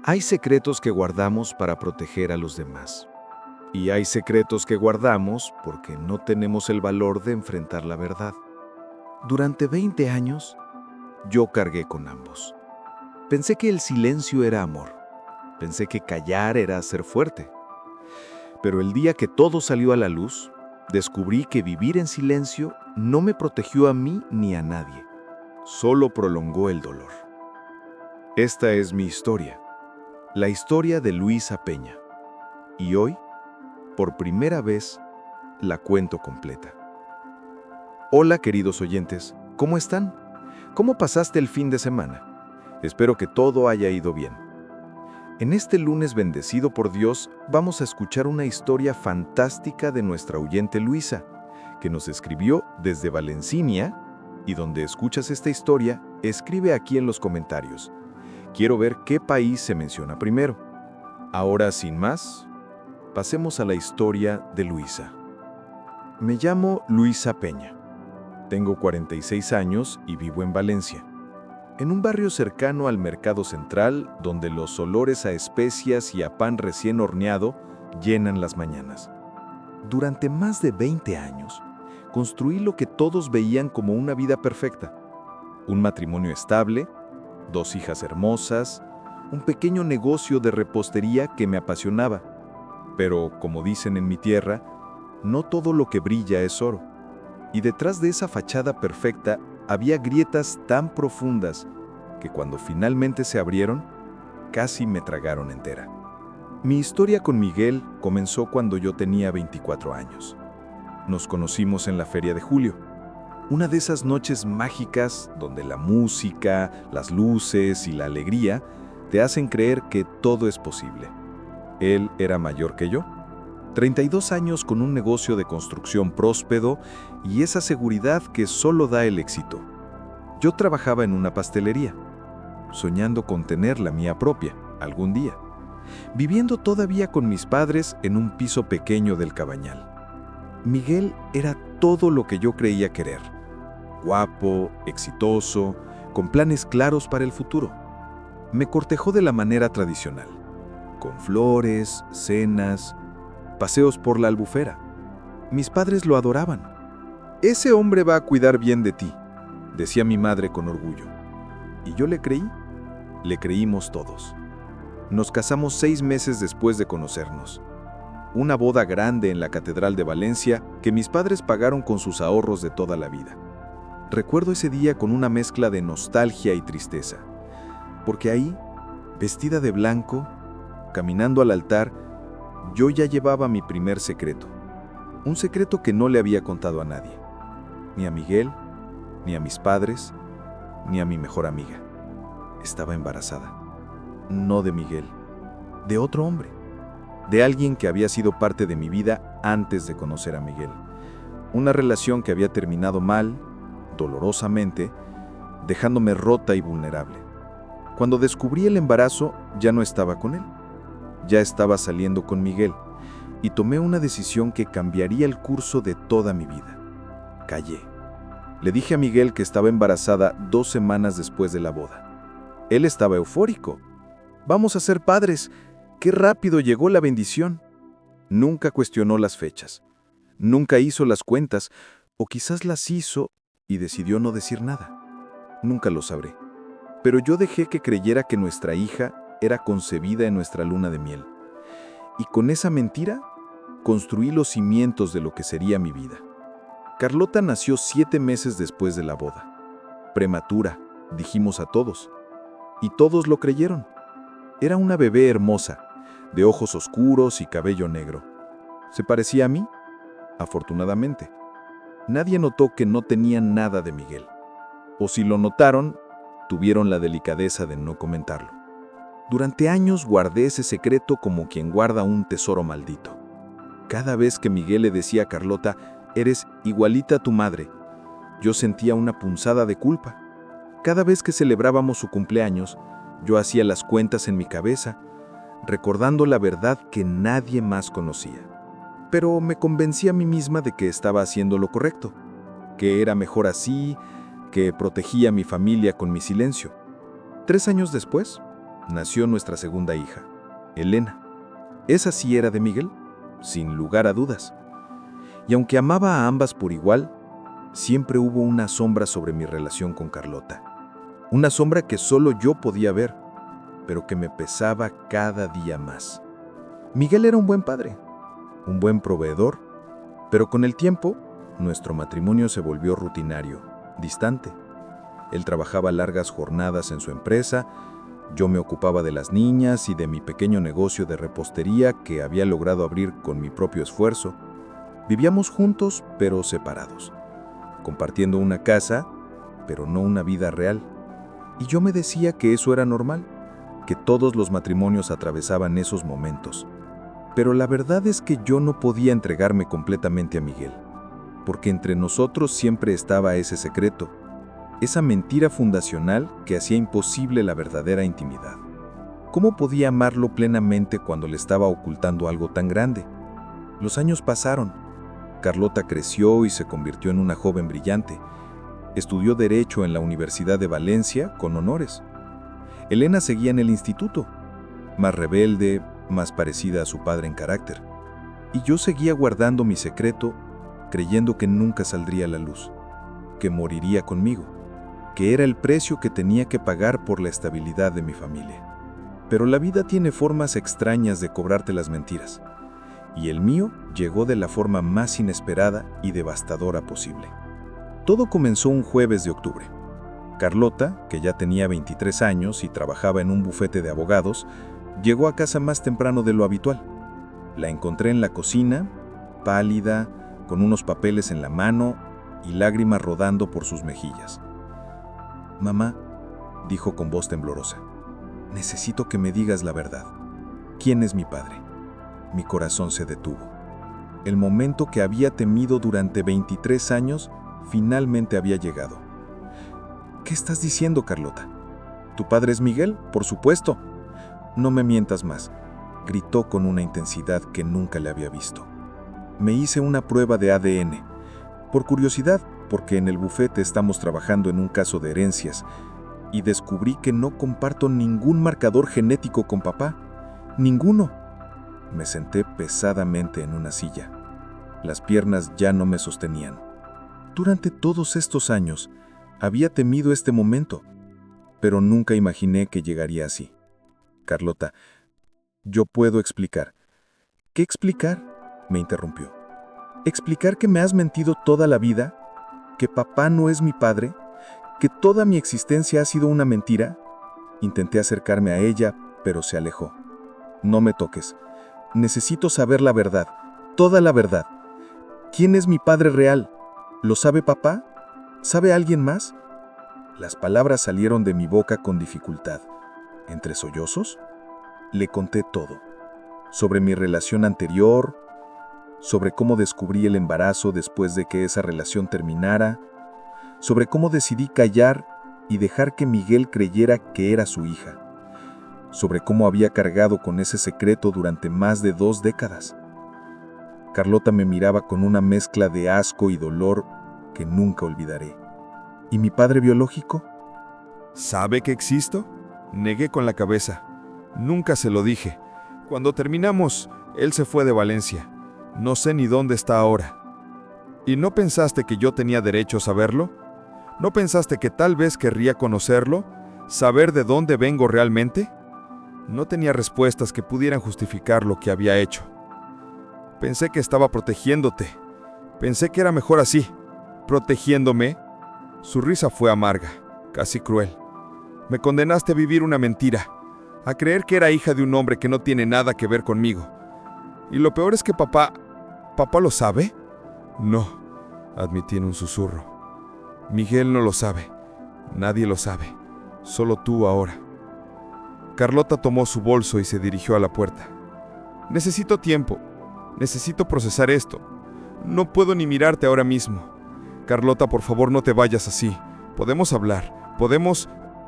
Hay secretos que guardamos para proteger a los demás. Y hay secretos que guardamos porque no tenemos el valor de enfrentar la verdad. Durante 20 años, yo cargué con ambos. Pensé que el silencio era amor. Pensé que callar era ser fuerte. Pero el día que todo salió a la luz, descubrí que vivir en silencio no me protegió a mí ni a nadie. Solo prolongó el dolor. Esta es mi historia. La historia de Luisa Peña. Y hoy, por primera vez, la cuento completa. Hola, queridos oyentes, ¿cómo están? ¿Cómo pasaste el fin de semana? Espero que todo haya ido bien. En este lunes bendecido por Dios, vamos a escuchar una historia fantástica de nuestra oyente Luisa, que nos escribió desde Valencinia, y donde escuchas esta historia, escribe aquí en los comentarios. Quiero ver qué país se menciona primero. Ahora, sin más, pasemos a la historia de Luisa. Me llamo Luisa Peña. Tengo 46 años y vivo en Valencia, en un barrio cercano al Mercado Central, donde los olores a especias y a pan recién horneado llenan las mañanas. Durante más de 20 años, construí lo que todos veían como una vida perfecta. Un matrimonio estable, 2 hijas hermosas, un pequeño negocio de repostería que me apasionaba. Pero, como dicen en mi tierra, no todo lo que brilla es oro. Y detrás de esa fachada perfecta había grietas tan profundas que cuando finalmente se abrieron, casi me tragaron entera. Mi historia con Miguel comenzó cuando yo tenía 24 años. Nos conocimos en la Feria de Julio, una de esas noches mágicas donde la música, las luces y la alegría te hacen creer que todo es posible. Él era mayor que yo, 32 años con un negocio de construcción próspero y esa seguridad que solo da el éxito. Yo trabajaba en una pastelería, soñando con tener la mía propia, algún día, viviendo todavía con mis padres en un piso pequeño del Cabañal. Miguel era todo lo que yo creía querer. Guapo, exitoso, con planes claros para el futuro. Me cortejó de la manera tradicional, con flores, cenas, paseos por la Albufera. Mis padres lo adoraban. «Ese hombre va a cuidar bien de ti», decía mi madre con orgullo. Y yo le creí. Le creímos todos. Nos casamos 6 meses después de conocernos. Una boda grande en la Catedral de Valencia que mis padres pagaron con sus ahorros de toda la vida. Recuerdo ese día con una mezcla de nostalgia y tristeza, porque ahí, vestida de blanco, caminando al altar, yo ya llevaba mi primer secreto. Un secreto que no le había contado a nadie. Ni a Miguel, ni a mis padres, ni a mi mejor amiga. Estaba embarazada. No de Miguel, de otro hombre. De alguien que había sido parte de mi vida antes de conocer a Miguel. Una relación que había terminado mal, dolorosamente, dejándome rota y vulnerable. Cuando descubrí el embarazo, ya no estaba con él. Ya estaba saliendo con Miguel y tomé una decisión que cambiaría el curso de toda mi vida. Callé. Le dije a Miguel que estaba embarazada 2 semanas después de la boda. Él estaba eufórico. «Vamos a ser padres. ¡Qué rápido llegó la bendición!». Nunca cuestionó las fechas. Nunca hizo las cuentas, o quizás las hizo y decidió no decir nada. Nunca lo sabré. Pero yo dejé que creyera que nuestra hija era concebida en nuestra luna de miel. Y con esa mentira, construí los cimientos de lo que sería mi vida. Carlota nació 7 meses después de la boda. Prematura, dijimos a todos. Y todos lo creyeron. Era una bebé hermosa, de ojos oscuros y cabello negro. ¿Se parecía a mí? Afortunadamente. Nadie notó que no tenía nada de Miguel. O si lo notaron, tuvieron la delicadeza de no comentarlo. Durante años guardé ese secreto como quien guarda un tesoro maldito. Cada vez que Miguel le decía a Carlota, «Eres igualita a tu madre», yo sentía una punzada de culpa. Cada vez que celebrábamos su cumpleaños, yo hacía las cuentas en mi cabeza, recordando la verdad que nadie más conocía. Pero me convencí a mí misma de que estaba haciendo lo correcto, que era mejor así, que protegía a mi familia con mi silencio. 3 años después, nació nuestra segunda hija, Elena. ¿Esa sí era de Miguel? Sin lugar a dudas. Y aunque amaba a ambas por igual, siempre hubo una sombra sobre mi relación con Carlota. Una sombra que solo yo podía ver, pero que me pesaba cada día más. Miguel era un buen padre, un buen proveedor, pero con el tiempo, nuestro matrimonio se volvió rutinario, distante. Él trabajaba largas jornadas en su empresa, yo me ocupaba de las niñas y de mi pequeño negocio de repostería que había logrado abrir con mi propio esfuerzo. Vivíamos juntos, pero separados, compartiendo una casa, pero no una vida real. Y yo me decía que eso era normal, que todos los matrimonios atravesaban esos momentos. Pero la verdad es que yo no podía entregarme completamente a Miguel, porque entre nosotros siempre estaba ese secreto, esa mentira fundacional que hacía imposible la verdadera intimidad. ¿Cómo podía amarlo plenamente cuando le estaba ocultando algo tan grande? Los años pasaron. Carlota creció y se convirtió en una joven brillante. Estudió Derecho en la Universidad de Valencia con honores. Elena seguía en el instituto, más rebelde, más parecida a su padre en carácter. Y yo seguía guardando mi secreto, creyendo que nunca saldría a la luz, que moriría conmigo, que era el precio que tenía que pagar por la estabilidad de mi familia. Pero la vida tiene formas extrañas de cobrarte las mentiras, y el mío llegó de la forma más inesperada y devastadora posible. Todo comenzó un jueves de octubre. Carlota, que ya tenía 23 años y trabajaba en un bufete de abogados, llegó a casa más temprano de lo habitual. La encontré en la cocina, pálida, con unos papeles en la mano y lágrimas rodando por sus mejillas. «Mamá», dijo con voz temblorosa, «necesito que me digas la verdad. ¿Quién es mi padre?» Mi corazón se detuvo. El momento que había temido durante 23 años finalmente había llegado. «¿Qué estás diciendo, Carlota? ¿Tu padre es Miguel? Por supuesto». «No me mientas más», gritó con una intensidad que nunca le había visto. Me hice una prueba de ADN. Por curiosidad, porque en el bufete estamos trabajando en un caso de herencias, y descubrí que no comparto ningún marcador genético con papá. Ninguno. Me senté pesadamente en una silla. Las piernas ya no me sostenían. Durante todos estos años, había temido este momento, pero nunca imaginé que llegaría así. «Carlota, yo puedo explicar». «¿Qué explicar?», me interrumpió. «¿Explicar que me has mentido toda la vida? ¿Que papá no es mi padre? ¿Que toda mi existencia ha sido una mentira?». Intenté acercarme a ella, pero se alejó. «No me toques. Necesito saber la verdad, toda la verdad. ¿Quién es mi padre real? ¿Lo sabe papá? ¿Sabe alguien más?». Las palabras salieron de mi boca con dificultad. ¿Entre sollozos? Le conté todo. Sobre mi relación anterior, sobre cómo descubrí el embarazo después de que esa relación terminara, sobre cómo decidí callar y dejar que Miguel creyera que era su hija, sobre cómo había cargado con ese secreto durante más de 2 décadas. Carlota me miraba con una mezcla de asco y dolor que nunca olvidaré. ¿Y mi padre biológico? ¿Sabe que existo? Negué con la cabeza. Nunca se lo dije. Cuando terminamos, él se fue de Valencia. No sé ni dónde está ahora. ¿Y no pensaste que yo tenía derecho a saberlo? ¿No pensaste que tal vez querría conocerlo? ¿Saber de dónde vengo realmente? No tenía respuestas que pudieran justificar lo que había hecho. Pensé que estaba protegiéndote. Pensé que era mejor así, protegiéndome. Su risa fue amarga, casi cruel. Me condenaste a vivir una mentira, a creer que era hija de un hombre que no tiene nada que ver conmigo. Y lo peor es que papá lo sabe. No, admití en un susurro. Miguel no lo sabe. Nadie lo sabe. Solo tú ahora. Carlota tomó su bolso y se dirigió a la puerta. Necesito tiempo. Necesito procesar esto. No puedo ni mirarte ahora mismo. Carlota, por favor, no te vayas así. Podemos hablar.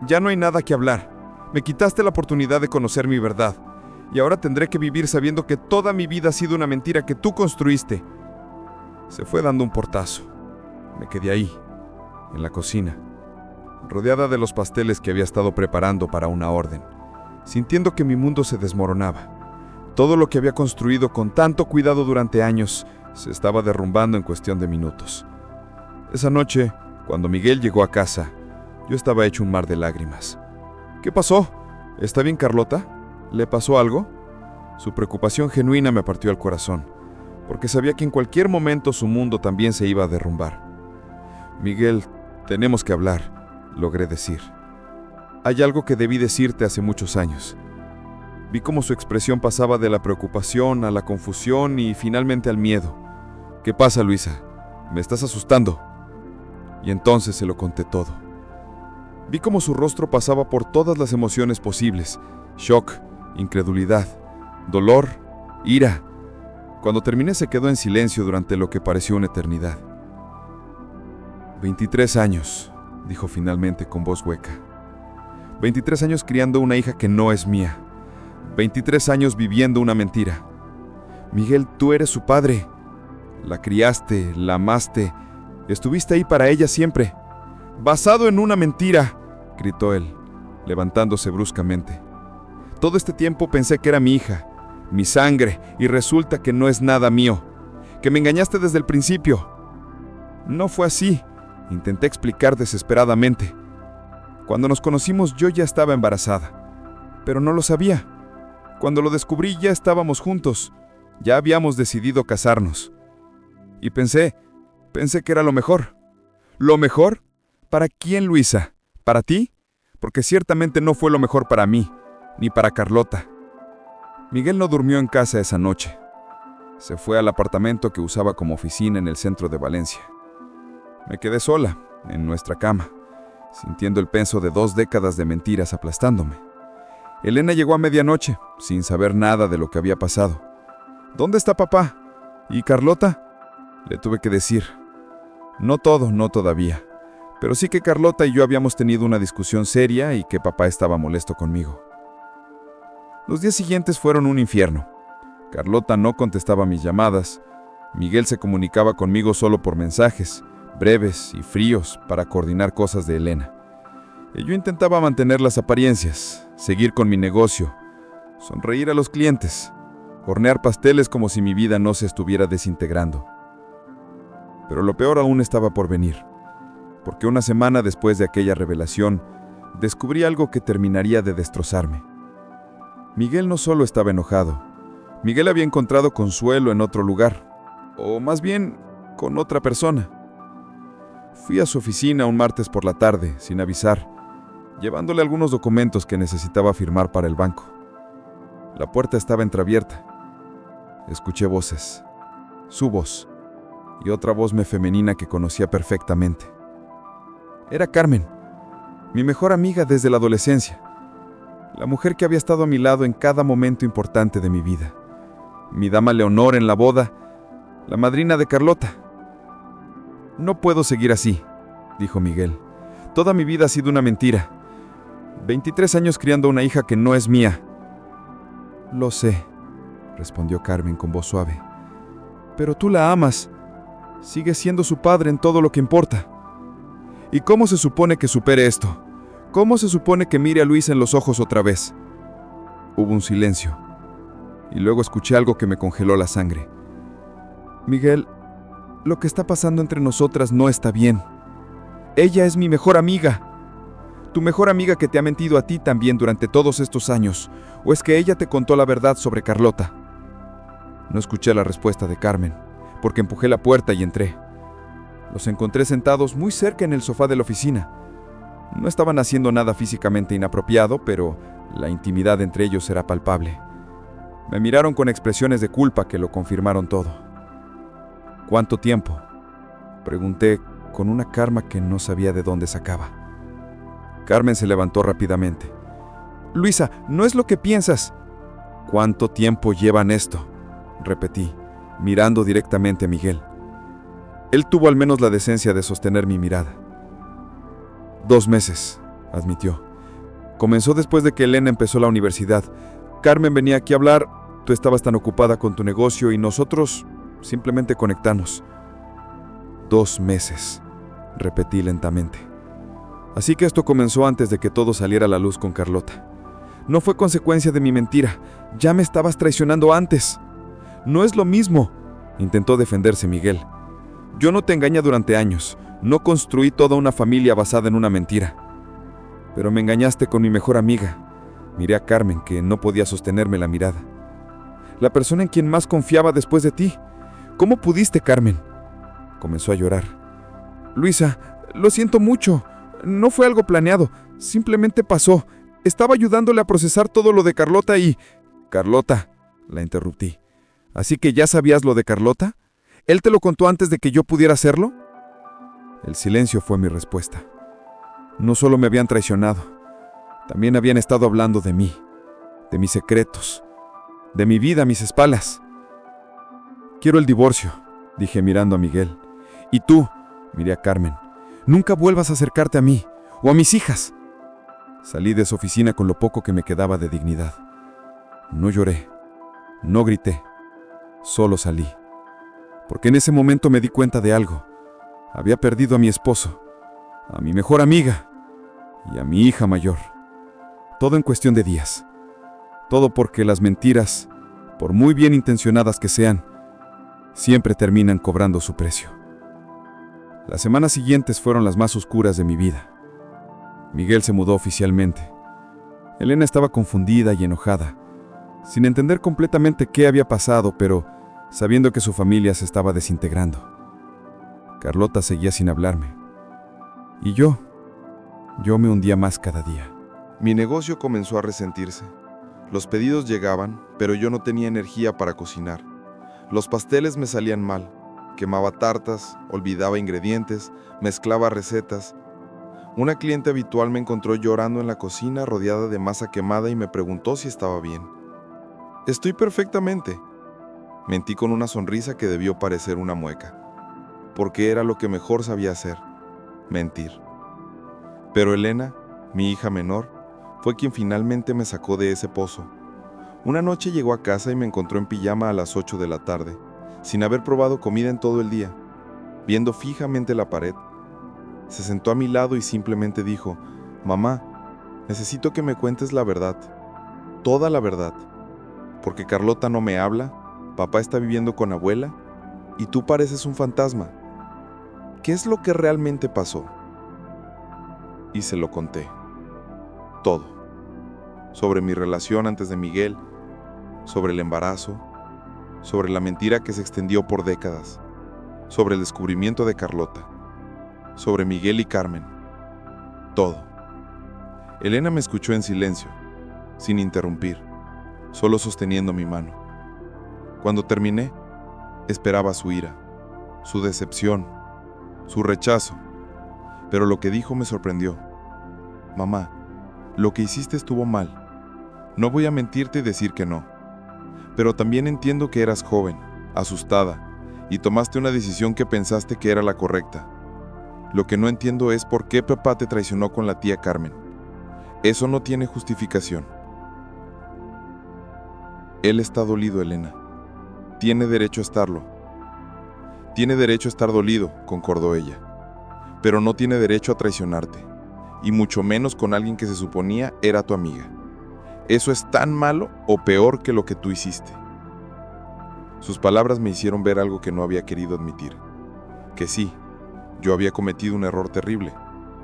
Ya no hay nada que hablar. Me quitaste la oportunidad de conocer mi verdad. Y ahora tendré que vivir sabiendo que toda mi vida ha sido una mentira que tú construiste. Se fue dando un portazo. Me quedé ahí, en la cocina, rodeada de los pasteles que había estado preparando para una orden. sintiendo que mi mundo se desmoronaba. Todo lo que había construido con tanto cuidado durante años se estaba derrumbando en cuestión de minutos. Esa noche, cuando Miguel llegó a casa, yo estaba hecho un mar de lágrimas. ¿Qué pasó? ¿Está bien Carlota? ¿Le pasó algo? Su preocupación genuina me partió el corazón, porque sabía que en cualquier momento su mundo también se iba a derrumbar. Miguel, tenemos que hablar, logré decir. Hay algo que debí decirte hace muchos años. Vi cómo su expresión pasaba de la preocupación a la confusión y finalmente al miedo. ¿Qué pasa, Luisa? Me estás asustando. Y entonces se lo conté todo. Vi cómo su rostro pasaba por todas las emociones posibles: shock, incredulidad, dolor, ira. Cuando terminé se quedó en silencio durante lo que pareció una eternidad. 23 años, dijo finalmente con voz hueca. 23 años criando una hija que no es mía. 23 años viviendo una mentira. Miguel, tú eres su padre. La criaste, la amaste, estuviste ahí para ella siempre. Basado en una mentira, gritó él, levantándose bruscamente. Todo este tiempo pensé que era mi hija, mi sangre, y resulta que no es nada mío, que me engañaste desde el principio. No fue así, intenté explicar desesperadamente. Cuando nos conocimos yo ya estaba embarazada, pero no lo sabía. Cuando lo descubrí ya estábamos juntos, ya habíamos decidido casarnos. Y pensé que era lo mejor. ¿Lo mejor? ¿Para quién, Luisa? ¿Para ti? Porque ciertamente no fue lo mejor para mí, ni para Carlota. Miguel no durmió en casa esa noche. Se fue al apartamento que usaba como oficina en el centro de Valencia. Me quedé sola, en nuestra cama, sintiendo el peso de 2 décadas de mentiras aplastándome. Elena llegó a medianoche, sin saber nada de lo que había pasado. ¿Dónde está papá? ¿Y Carlota? Le tuve que decir. No todo, no todavía. Pero sí que Carlota y yo habíamos tenido una discusión seria y que papá estaba molesto conmigo. Los días siguientes fueron un infierno. Carlota no contestaba mis llamadas. Miguel se comunicaba conmigo solo por mensajes, breves y fríos, para coordinar cosas de Elena. Y yo intentaba mantener las apariencias, seguir con mi negocio, sonreír a los clientes, hornear pasteles como si mi vida no se estuviera desintegrando. Pero lo peor aún estaba por venir, porque una semana después de aquella revelación, descubrí algo que terminaría de destrozarme. Miguel no solo estaba enojado, Miguel había encontrado consuelo en otro lugar, o más bien, con otra persona. Fui a su oficina un martes por la tarde, sin avisar, llevándole algunos documentos que necesitaba firmar para el banco. La puerta estaba entreabierta. Escuché voces, su voz, y otra voz femenina que conocía perfectamente. Era Carmen, mi mejor amiga desde la adolescencia, la mujer que había estado a mi lado en cada momento importante de mi vida, mi dama Leonor en la boda, la madrina de Carlota. No puedo seguir así, dijo Miguel. Toda mi vida ha sido una mentira. 23 años criando una hija que no es mía. Lo sé, respondió Carmen con voz suave. Pero tú la amas. Sigues siendo su padre en todo lo que importa. ¿Y cómo se supone que supere esto? ¿Cómo se supone que mire a Luisa en los ojos otra vez? Hubo un silencio, y luego escuché algo que me congeló la sangre. Miguel, lo que está pasando entre nosotras no está bien. Ella es mi mejor amiga. Tu mejor amiga que te ha mentido a ti también durante todos estos años. ¿O es que ella te contó la verdad sobre Carlota? No escuché la respuesta de Carmen, porque empujé la puerta y entré. Los encontré sentados muy cerca en el sofá de la oficina. No estaban haciendo nada físicamente inapropiado, pero la intimidad entre ellos era palpable. Me miraron con expresiones de culpa que lo confirmaron todo. ¿Cuánto tiempo?, pregunté con una calma que no sabía de dónde sacaba. Carmen se levantó rápidamente. Luisa, no es lo que piensas. ¿Cuánto tiempo llevan esto?, repetí, mirando directamente a Miguel. Él tuvo al menos la decencia de sostener mi mirada. 2 meses, admitió. Comenzó después de que Elena empezó la universidad. Carmen venía aquí a hablar, tú estabas tan ocupada con tu negocio y nosotros simplemente conectamos. 2 meses, repetí lentamente. Así que esto comenzó antes de que todo saliera a la luz con Carlota. No fue consecuencia de mi mentira. Ya me estabas traicionando antes. No es lo mismo, intentó defenderse Miguel. Yo no te engañé durante años. No construí toda una familia basada en una mentira. Pero me engañaste con mi mejor amiga. Miré a Carmen, que no podía sostenerme la mirada. La persona en quien más confiaba después de ti. ¿Cómo pudiste, Carmen? Comenzó a llorar. Luisa, lo siento mucho. No fue algo planeado. Simplemente pasó. Estaba ayudándole a procesar todo lo de Carlota y... Carlota, la interrumpí. ¿Así que ya sabías lo de Carlota? ¿Él te lo contó antes de que yo pudiera hacerlo? El silencio fue mi respuesta. No solo me habían traicionado, también habían estado hablando de mí, de mis secretos, de mi vida a mis espaldas. Quiero el divorcio, dije mirando a Miguel. Y tú, miré a Carmen, nunca vuelvas a acercarte a mí o a mis hijas. Salí de su oficina con lo poco que me quedaba de dignidad. No lloré, no grité, solo salí. Porque en ese momento me di cuenta de algo. Había perdido a mi esposo, a mi mejor amiga y a mi hija mayor. Todo en cuestión de días. Todo porque las mentiras, por muy bien intencionadas que sean, siempre terminan cobrando su precio. Las semanas siguientes fueron las más oscuras de mi vida. Miguel se mudó oficialmente. Elena estaba confundida y enojada, sin entender completamente qué había pasado, pero sabiendo que su familia se estaba desintegrando. Carlota seguía sin hablarme. Y yo me hundía más cada día. Mi negocio comenzó a resentirse. Los pedidos llegaban, pero yo no tenía energía para cocinar. Los pasteles me salían mal. Quemaba tartas, olvidaba ingredientes, mezclaba recetas. Una cliente habitual me encontró llorando en la cocina rodeada de masa quemada y me preguntó si estaba bien. Estoy perfectamente. Mentí con una sonrisa que debió parecer una mueca, porque era lo que mejor sabía hacer, mentir. Pero Elena, mi hija menor, fue quien finalmente me sacó de ese pozo. Una noche llegó a casa y me encontró en pijama a las 8 de la tarde, sin haber probado comida en todo el día, viendo fijamente la pared. Se sentó a mi lado y simplemente dijo: «Mamá, necesito que me cuentes la verdad, toda la verdad, porque Carlota no me habla, papá está viviendo con abuela y tú pareces un fantasma. ¿Qué es lo que realmente pasó?». Y se lo conté. Todo. Sobre mi relación antes de Miguel, sobre el embarazo, sobre la mentira que se extendió por décadas, sobre el descubrimiento de Carlota, sobre Miguel y Carmen. Todo. Elena me escuchó en silencio, sin interrumpir, solo sosteniendo mi mano. Cuando terminé, esperaba su ira, su decepción, su rechazo, pero lo que dijo me sorprendió. «Mamá, lo que hiciste estuvo mal. No voy a mentirte y decir que no. Pero también entiendo que eras joven, asustada, y tomaste una decisión que pensaste que era la correcta. Lo que no entiendo es por qué papá te traicionó con la tía Carmen. Eso no tiene justificación». Él está dolido, Elena. Tiene derecho a estarlo. Tiene derecho a estar dolido, concordó ella. Pero no tiene derecho a traicionarte, y mucho menos con alguien que se suponía era tu amiga. Eso es tan malo o peor que lo que tú hiciste. Sus palabras me hicieron ver algo que no había querido admitir. Que sí, yo había cometido un error terrible,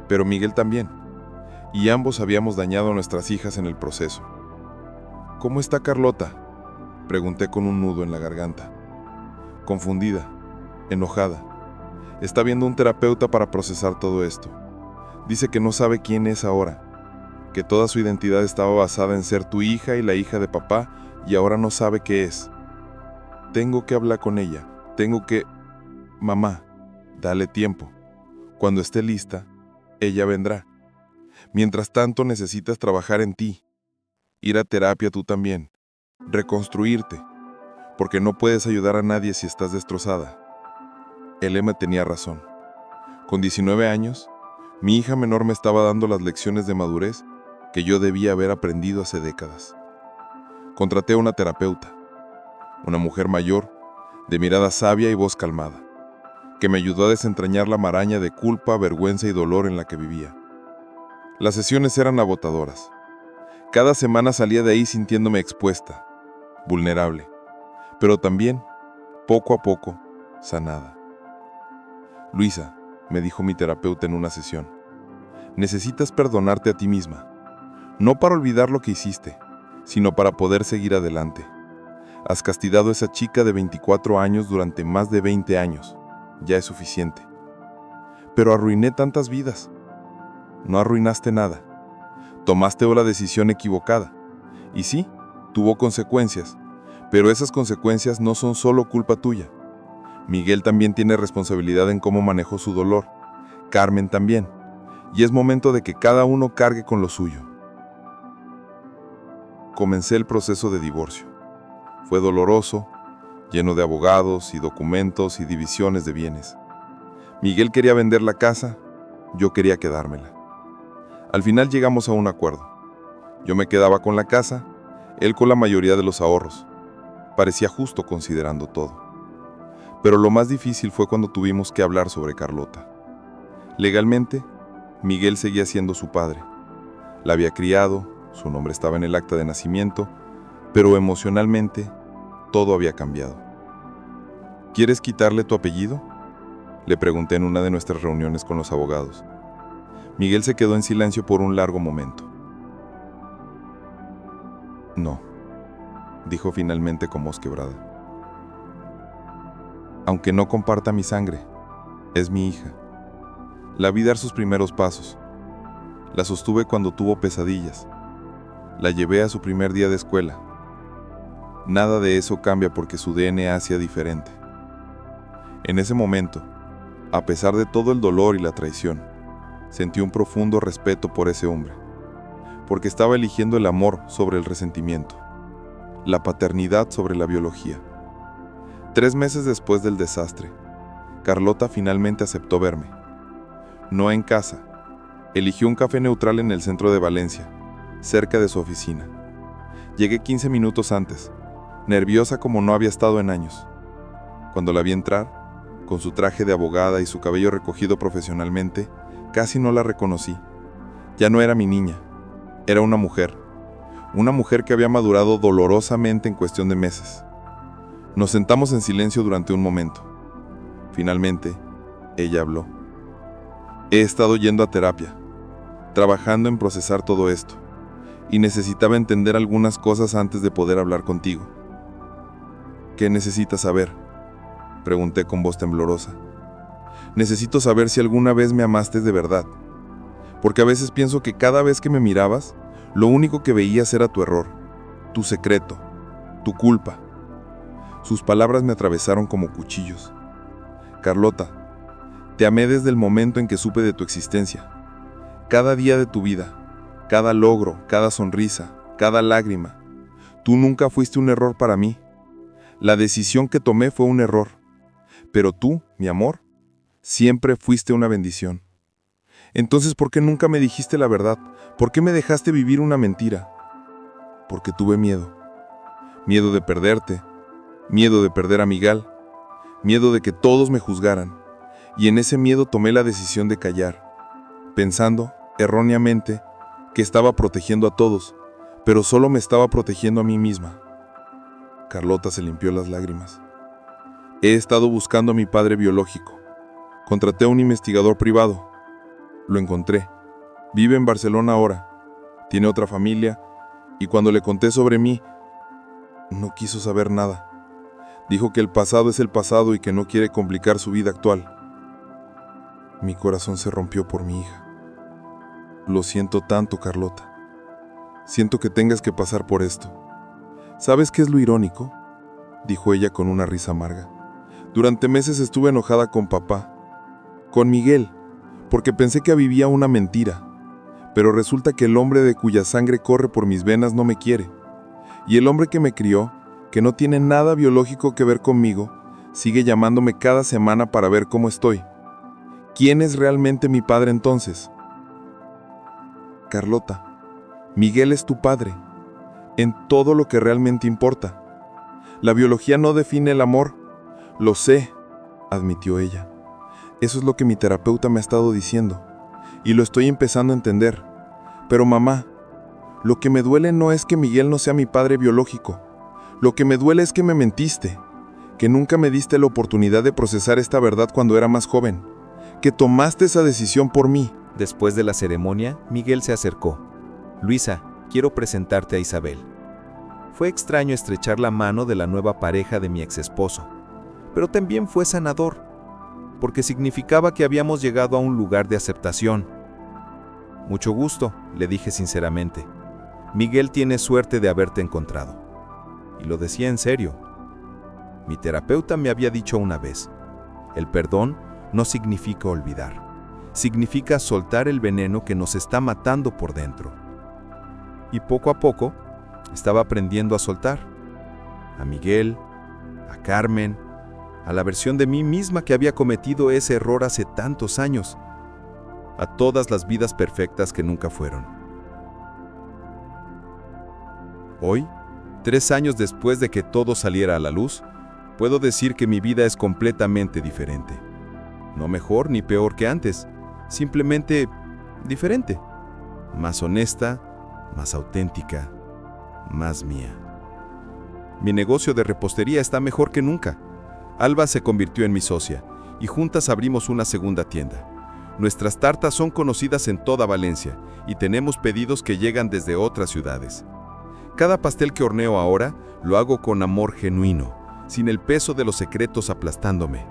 pero Miguel también, y ambos habíamos dañado a nuestras hijas en el proceso. «¿Cómo está Carlota?», pregunté con un nudo en la garganta. Confundida, enojada. Está viendo un terapeuta para procesar todo esto. Dice que no sabe quién es ahora, que toda su identidad estaba basada en ser tu hija y la hija de papá, y ahora no sabe qué es. Tengo que hablar con ella, tengo que... Mamá, dale tiempo. Cuando esté lista, ella vendrá. Mientras tanto necesitas trabajar en ti, ir a terapia tú también, reconstruirte, porque no puedes ayudar a nadie si estás destrozada. Elena tenía razón. Con 19 años, mi hija menor me estaba dando las lecciones de madurez que yo debía haber aprendido hace décadas. Contraté a una terapeuta, una mujer mayor, de mirada sabia y voz calmada, que me ayudó a desentrañar la maraña de culpa, vergüenza y dolor en la que vivía. Las sesiones eran agotadoras. Cada semana salía de ahí sintiéndome expuesta, vulnerable, pero también, poco a poco, sanada. Luisa, me dijo mi terapeuta en una sesión, necesitas perdonarte a ti misma, no para olvidar lo que hiciste, sino para poder seguir adelante. Has castigado a esa chica de 24 años durante más de 20 años, ya es suficiente. Pero arruiné tantas vidas. No arruinaste nada. Tomaste la decisión equivocada. Y sí, tuvo consecuencias, pero esas consecuencias no son solo culpa tuya. Miguel también tiene responsabilidad en cómo manejó su dolor. Carmen también. Y es momento de que cada uno cargue con lo suyo. Comencé el proceso de divorcio. Fue doloroso, lleno de abogados y documentos y divisiones de bienes. Miguel quería vender la casa, yo quería quedármela. Al final llegamos a un acuerdo. Yo me quedaba con la casa, él con la mayoría de los ahorros. Parecía justo considerando todo. Pero lo más difícil fue cuando tuvimos que hablar sobre Carlota. Legalmente, Miguel seguía siendo su padre. La había criado, su nombre estaba en el acta de nacimiento, pero emocionalmente todo había cambiado. ¿Quieres quitarle tu apellido?, le pregunté en una de nuestras reuniones con los abogados. Miguel se quedó en silencio por un largo momento. No, dijo finalmente con voz quebrada. Aunque no comparta mi sangre, es mi hija. La vi dar sus primeros pasos. La sostuve cuando tuvo pesadillas. La llevé a su primer día de escuela. Nada de eso cambia porque su DNA sea diferente. En ese momento, a pesar de todo el dolor y la traición, sentí un profundo respeto por ese hombre, porque estaba eligiendo el amor sobre el resentimiento, la paternidad sobre la biología. 3 meses después del desastre, Carlota finalmente aceptó verme. No en casa, eligió un café neutral en el centro de Valencia, cerca de su oficina. Llegué 15 minutos antes, nerviosa como no había estado en años. Cuando la vi entrar, con su traje de abogada y su cabello recogido profesionalmente, casi no la reconocí. Ya no era mi niña, era una mujer que había madurado dolorosamente en cuestión de meses. Nos sentamos en silencio durante un momento. Finalmente, ella habló. He estado yendo a terapia, trabajando en procesar todo esto, y necesitaba entender algunas cosas antes de poder hablar contigo. ¿Qué necesitas saber?, pregunté con voz temblorosa. Necesito saber si alguna vez me amaste de verdad, porque a veces pienso que cada vez que me mirabas, lo único que veías era tu error, tu secreto, tu culpa. Sus palabras me atravesaron como cuchillos. Carlota, te amé desde el momento en que supe de tu existencia. Cada día de tu vida, cada logro, cada sonrisa, cada lágrima. Tú nunca fuiste un error para mí. La decisión que tomé fue un error. Pero tú, mi amor, siempre fuiste una bendición. Entonces, ¿por qué nunca me dijiste la verdad? ¿Por qué me dejaste vivir una mentira? Porque tuve miedo. Miedo de perderte, miedo de perder a Miguel, miedo de que todos me juzgaran. Y en ese miedo tomé la decisión de callar, pensando, erróneamente, que estaba protegiendo a todos, pero solo me estaba protegiendo a mí misma. Carlota se limpió las lágrimas. He estado buscando a mi padre biológico. Contraté a un investigador privado. Lo encontré. Vive en Barcelona ahora. Tiene otra familia. Y cuando le conté sobre mí, no quiso saber nada. Dijo que el pasado es el pasado y que no quiere complicar su vida actual. Mi corazón se rompió por mi hija. Lo siento tanto, Carlota. Siento que tengas que pasar por esto. ¿Sabes qué es lo irónico?, dijo ella con una risa amarga. Durante meses estuve enojada con papá, con Miguel, porque pensé que vivía una mentira. Pero resulta que el hombre de cuya sangre corre por mis venas no me quiere. Y el hombre que me crió, que no tiene nada biológico que ver conmigo, sigue llamándome cada semana para ver cómo estoy. ¿Quién es realmente mi padre entonces? Carlota, Miguel es tu padre, en todo lo que realmente importa. La biología no define el amor. Lo sé, admitió ella. Eso es lo que mi terapeuta me ha estado diciendo, y lo estoy empezando a entender. Pero mamá, Lo que me duele no es que Miguel no sea mi padre biológico. Lo que me duele es que me mentiste, que nunca me diste la oportunidad de procesar esta verdad cuando era más joven, que tomaste esa decisión por mí. Después de la ceremonia, Miguel se acercó. Luisa, quiero presentarte a Isabel. Fue extraño estrechar la mano de la nueva pareja de mi exesposo, pero también fue sanador, porque significaba que habíamos llegado a un lugar de aceptación. Mucho gusto, le dije sinceramente. Miguel tiene suerte de haberte encontrado. Y lo decía en serio. Mi terapeuta me había dicho una vez, el perdón no significa olvidar, significa soltar el veneno que nos está matando por dentro. Y poco a poco, estaba aprendiendo a soltar. A Miguel, a Carmen, a la versión de mí misma que había cometido ese error hace tantos años, a todas las vidas perfectas que nunca fueron. Hoy, 3 años después de que todo saliera a la luz, puedo decir que mi vida es completamente diferente. No mejor ni peor que antes, simplemente diferente. Más honesta, más auténtica, más mía. Mi negocio de repostería está mejor que nunca. Alba se convirtió en mi socia y juntas abrimos una segunda tienda. Nuestras tartas son conocidas en toda Valencia y tenemos pedidos que llegan desde otras ciudades. Cada pastel que horneo ahora lo hago con amor genuino, sin el peso de los secretos aplastándome.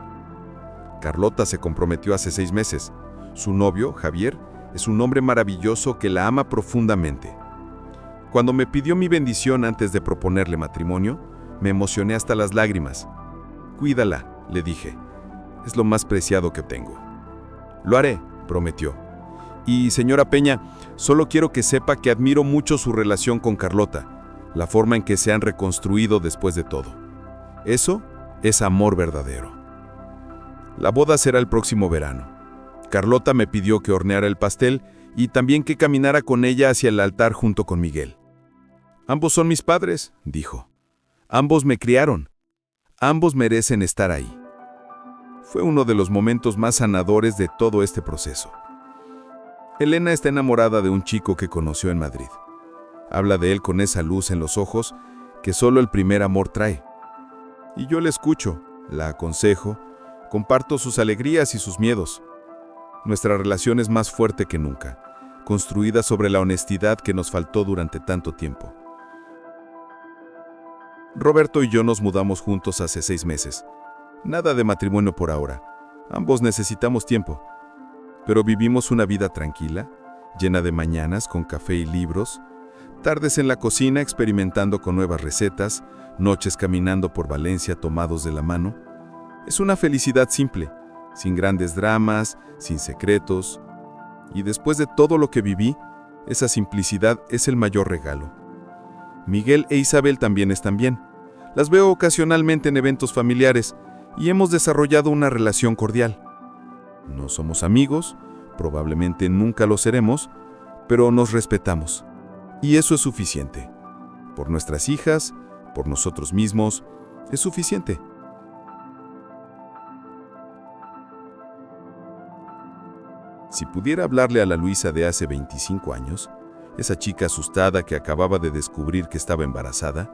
Carlota se comprometió hace 6 meses. Su novio, Javier, es un hombre maravilloso que la ama profundamente. Cuando me pidió mi bendición antes de proponerle matrimonio, me emocioné hasta las lágrimas. Cuídala, le dije. Es lo más preciado que tengo. Lo haré, prometió. Y, señora Peña, solo quiero que sepa que admiro mucho su relación con Carlota, la forma en que se han reconstruido después de todo. Eso es amor verdadero. La boda será el próximo verano. Carlota me pidió que horneara el pastel y también que caminara con ella hacia el altar junto con Miguel. Ambos son mis padres, dijo. Ambos me criaron. Ambos merecen estar ahí. Fue uno de los momentos más sanadores de todo este proceso. Elena está enamorada de un chico que conoció en Madrid. Habla de él con esa luz en los ojos que solo el primer amor trae. Y yo la escucho, la aconsejo, comparto sus alegrías y sus miedos. Nuestra relación es más fuerte que nunca, construida sobre la honestidad que nos faltó durante tanto tiempo. Roberto y yo nos mudamos juntos hace 6 meses. Nada de matrimonio por ahora. Ambos necesitamos tiempo. Pero vivimos una vida tranquila, llena de mañanas con café y libros, tardes en la cocina experimentando con nuevas recetas, noches caminando por Valencia tomados de la mano. Es una felicidad simple, sin grandes dramas, sin secretos. Y después de todo lo que viví, esa simplicidad es el mayor regalo. Miguel e Isabel también están bien. Las veo ocasionalmente en eventos familiares y hemos desarrollado una relación cordial. No somos amigos, probablemente nunca lo seremos, pero nos respetamos. Y eso es suficiente. Por nuestras hijas, por nosotros mismos, es suficiente. Si pudiera hablarle a la Luisa de hace 25 años, esa chica asustada que acababa de descubrir que estaba embarazada,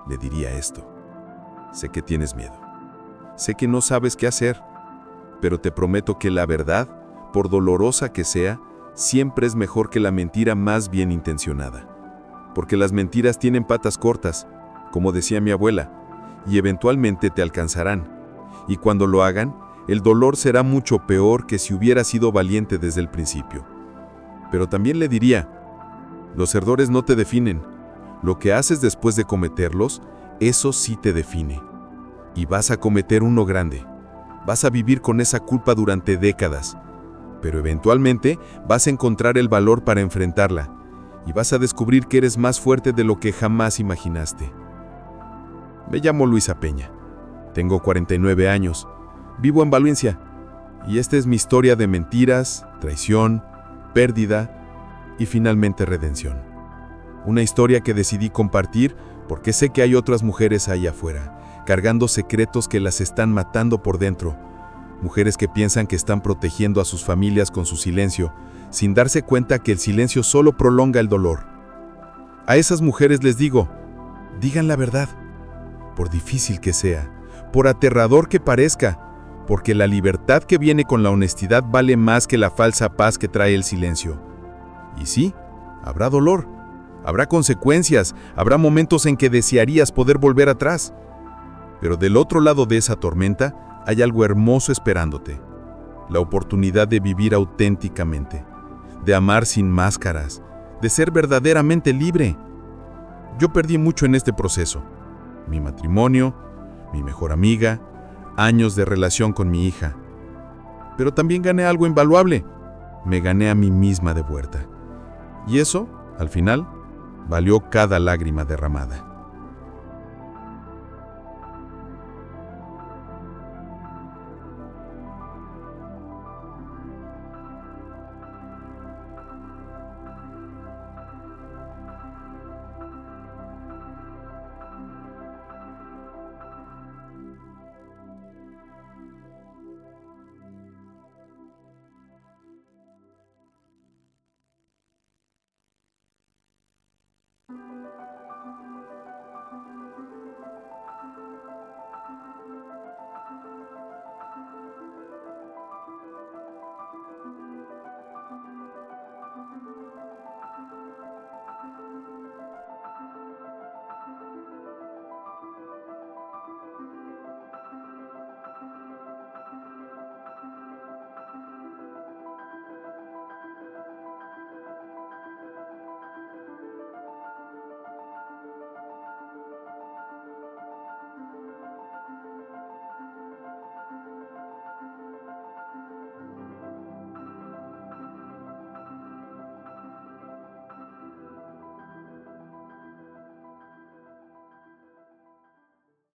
le diría esto. Sé que tienes miedo. Sé que no sabes qué hacer, pero te prometo que la verdad, por dolorosa que sea, siempre es mejor que la mentira más bien intencionada. Porque las mentiras tienen patas cortas, como decía mi abuela, y eventualmente te alcanzarán. Y cuando lo hagan, el dolor será mucho peor que si hubieras sido valiente desde el principio. Pero también le diría, los errores no te definen. Lo que haces después de cometerlos, eso sí te define. Y vas a cometer uno grande. Vas a vivir con esa culpa durante décadas. Pero eventualmente vas a encontrar el valor para enfrentarla. Y vas a descubrir que eres más fuerte de lo que jamás imaginaste. Me llamo Luisa Peña. Tengo 49 años. Vivo en Valencia. Y esta es mi historia de mentiras, traición, pérdida y finalmente redención. Una historia que decidí compartir porque sé que hay otras mujeres allá afuera, cargando secretos que las están matando por dentro. Mujeres que piensan que están protegiendo a sus familias con su silencio, sin darse cuenta que el silencio solo prolonga el dolor. A esas mujeres les digo, digan la verdad, por difícil que sea, por aterrador que parezca, porque la libertad que viene con la honestidad vale más que la falsa paz que trae el silencio. Y sí, habrá dolor, habrá consecuencias, habrá momentos en que desearías poder volver atrás. Pero del otro lado de esa tormenta hay algo hermoso esperándote, la oportunidad de vivir auténticamente, de amar sin máscaras, de ser verdaderamente libre. Yo perdí mucho en este proceso. Mi matrimonio, mi mejor amiga, años de relación con mi hija. Pero también gané algo invaluable. Me gané a mí misma de vuelta. Y eso, al final, valió cada lágrima derramada.